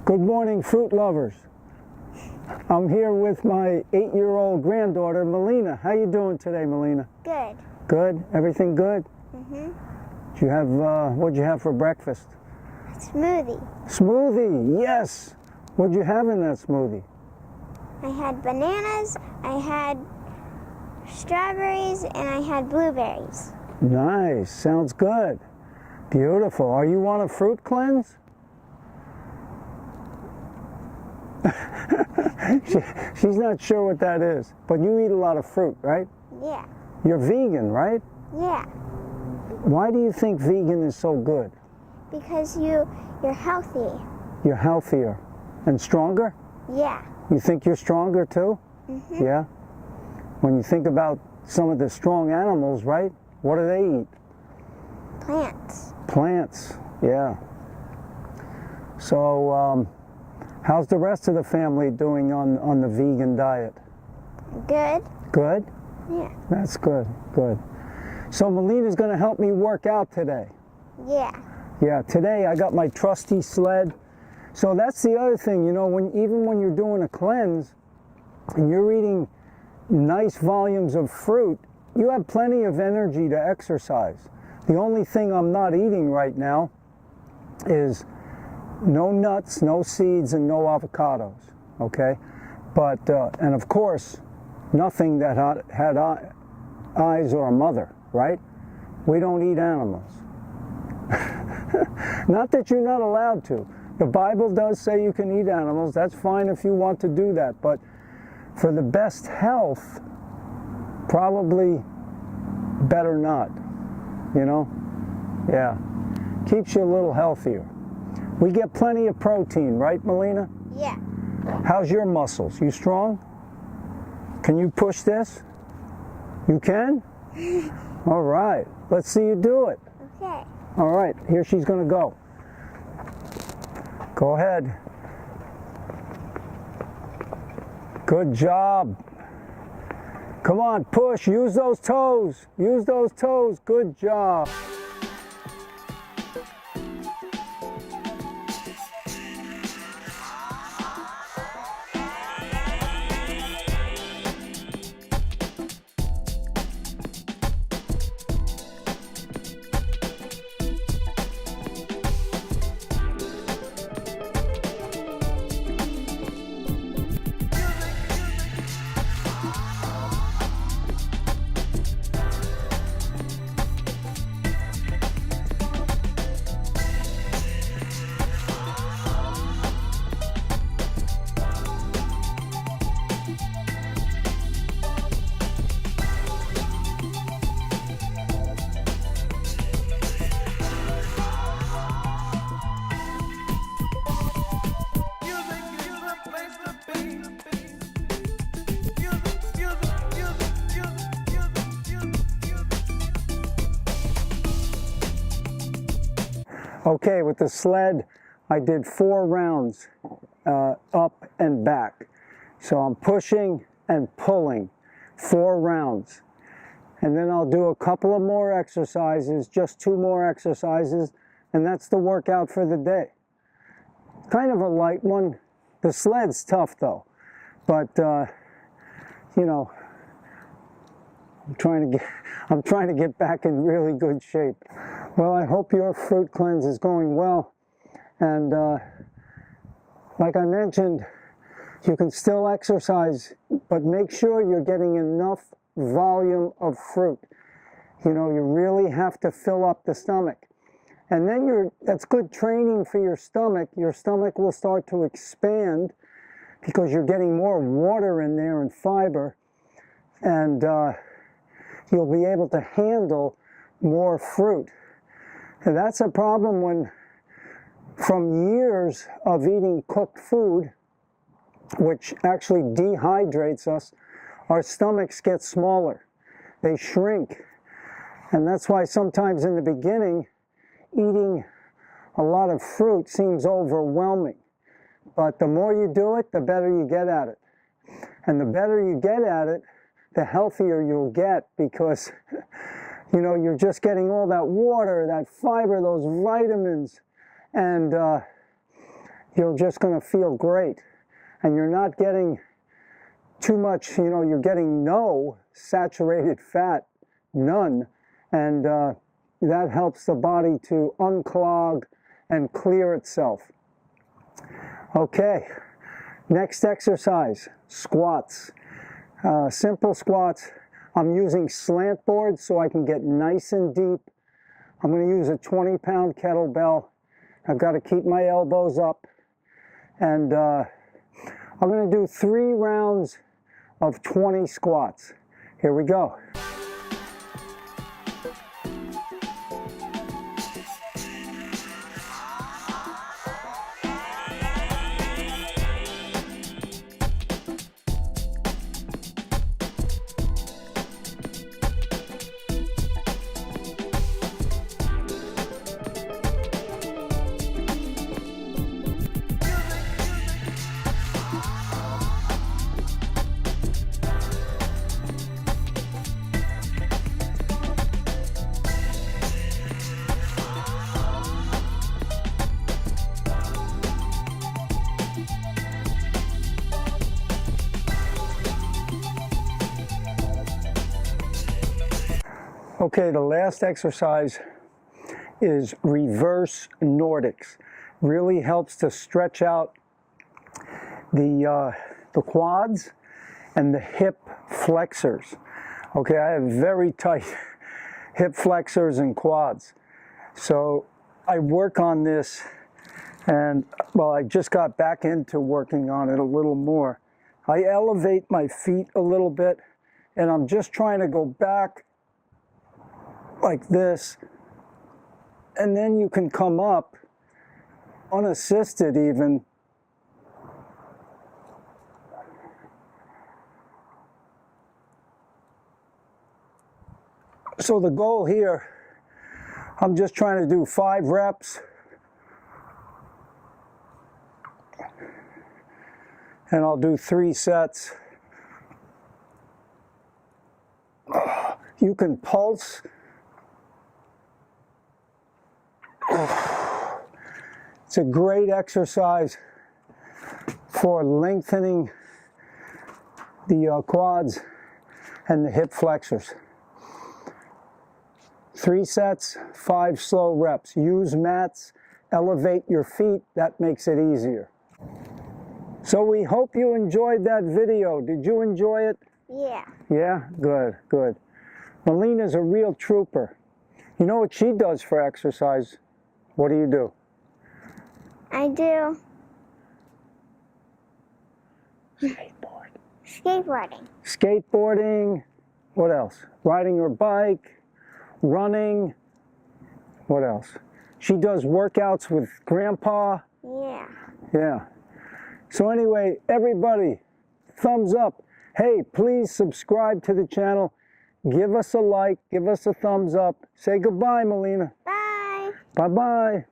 Good morning, fruit lovers. I'm here with my 8-year-old granddaughter, Melina. How you doing today, Melina? Good. Good? Everything good? Mm-hmm. Did you have, what'd you have for breakfast? Smoothie. Smoothie, yes! What'd you have in that smoothie? I had bananas, I had strawberries, and I had blueberries. Nice, sounds good. Beautiful. Are you on a fruit cleanse? She's not sure what that is, but you eat a lot of fruit, right? Yeah. You're vegan, right? Yeah. Why do you think vegan is so good? Because you're healthy. You're healthier and stronger? Yeah. You think you're stronger too? Mm-hmm. Yeah? When you think about some of the strong animals, right? What do they eat? Plants. Plants, yeah. So, how's the rest of the family doing on the vegan diet? Good. Good? Yeah. That's good, good. So Melina's gonna help me work out today. Yeah. Yeah, today I got my trusty sled. So that's the other thing, you know, even when you're doing a cleanse and you're eating nice volumes of fruit, you have plenty of energy to exercise. The only thing I'm not eating right now is no nuts, no seeds, and no avocados, okay? But, and of course, nothing that had eyes or a mother, right? We don't eat animals. Not that you're not allowed to. The Bible does say you can eat animals. That's fine if you want to do that. But for the best health, probably better not, you know? Yeah. Keeps you a little healthier. We get plenty of protein, right, Melina? Yeah. How's your muscles? You strong? Can you push this? You can? All right. Let's see you do it. Okay. All right. Here she's going to go. Go ahead. Good job. Come on, push. Use those toes. Use those toes. Good job. Okay, with the sled, I did 4 rounds up and back. So I'm pushing and pulling 4 rounds. And then I'll do a couple of more exercises, just 2 more exercises, and that's the workout for the day. Kind of a light one. The sled's tough though, but you know, I'm trying to get back in really good shape. Well, I hope your fruit cleanse is going well. And like I mentioned, you can still exercise, but make sure you're getting enough volume of fruit. You know, you really have to fill up the stomach. And then that's good training for your stomach. Your stomach will start to expand because you're getting more water in there and fiber. And you'll be able to handle more fruit. And that's a problem when, from years of eating cooked food, which actually dehydrates us, our stomachs get smaller. They shrink. And that's why sometimes in the beginning, eating a lot of fruit seems overwhelming. But the more you do it, the better you get at it. And the better you get at it, the healthier you'll get, because you know, you're just getting all that water, that fiber, those vitamins, and you're just going to feel great. And you're not getting too much, you know, you're getting no saturated fat, none. And that helps the body to unclog and clear itself. Okay, next exercise, squats. Simple squats. I'm using slant boards so I can get nice and deep. I'm going to use a 20-pound kettlebell. I've got to keep my elbows up. And I'm going to do 3 rounds of 20 squats. Here we go. Okay, the last exercise is reverse Nordics. Really helps to stretch out the quads and the hip flexors. Okay, I have very tight hip flexors and quads. So I work on this, and well, I just got back into working on it a little more. I elevate my feet a little bit, and I'm just trying to go back like this, and then you can come up unassisted even. So the goal here, I'm just trying to do 5 reps, and I'll do 3 sets. You can pulse. It's a great exercise for lengthening the quads and the hip flexors. 3 sets, 5 slow reps. Use mats, elevate your feet, that makes it easier. So we hope you enjoyed that video. Did you enjoy it? Yeah. Yeah? Good, good. Melina's a real trooper. You know what she does for exercise? What do you do? I do Skateboard. skateboarding. Skateboarding. What else? Riding her bike. Running. What else? She does workouts with Grandpa. Yeah. Yeah. So anyway, everybody, thumbs up. Hey, please subscribe to the channel. Give us a like. Give us a thumbs up. Say goodbye, Melina. Bye. Bye-bye.